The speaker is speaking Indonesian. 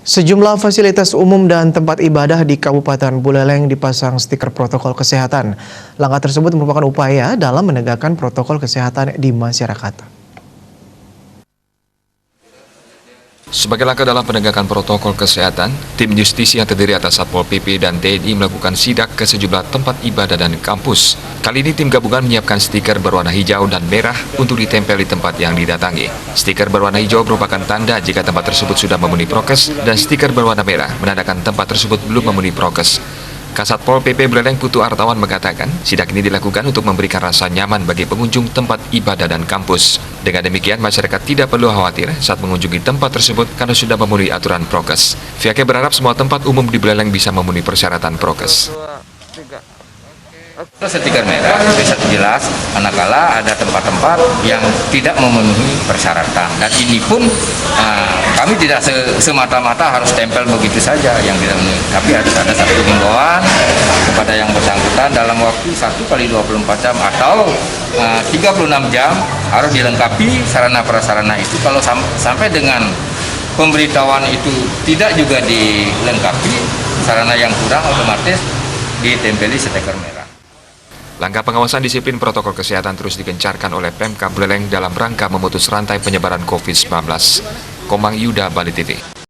Sejumlah fasilitas umum dan tempat ibadah di Kabupaten Buleleng dipasang stiker protokol kesehatan. Langkah tersebut merupakan upaya dalam menegakkan protokol kesehatan di masyarakat. Sebagai langkah dalam penegakan protokol kesehatan, tim justisi yang terdiri atas Satpol PP dan TNI melakukan sidak ke sejumlah tempat ibadah dan kampus. Kali ini tim gabungan menyiapkan stiker berwarna hijau dan merah untuk ditempel di tempat yang didatangi. Stiker berwarna hijau merupakan tanda jika tempat tersebut sudah memenuhi prokes, dan stiker berwarna merah menandakan tempat tersebut belum memenuhi prokes. Kasatpol PP Buleleng Putu Artawan mengatakan, sidak ini dilakukan untuk memberikan rasa nyaman bagi pengunjung tempat ibadah dan kampus. Dengan demikian, masyarakat tidak perlu khawatir saat mengunjungi tempat tersebut karena sudah memenuhi aturan prokes. Pihaknya berharap semua tempat umum di Buleleng bisa memenuhi persyaratan prokes. Stiker merah bisa jelas manakala ada tempat-tempat yang tidak memenuhi persyaratan, dan ini pun kami tidak semata-mata harus tempel begitu saja yang tidak memenuhi, tapi harus ada satu himbauan kepada yang bersangkutan dalam waktu 1x24 jam atau 36 jam harus dilengkapi sarana prasarana itu. Kalau sampai dengan pemberitahuan itu tidak juga dilengkapi sarana yang kurang, otomatis ditempeli stiker merah. Langkah pengawasan disiplin protokol kesehatan terus digencarkan oleh Pemkab Buleleng dalam rangka memutus rantai penyebaran COVID-19. Komang Yuda, Bali TV.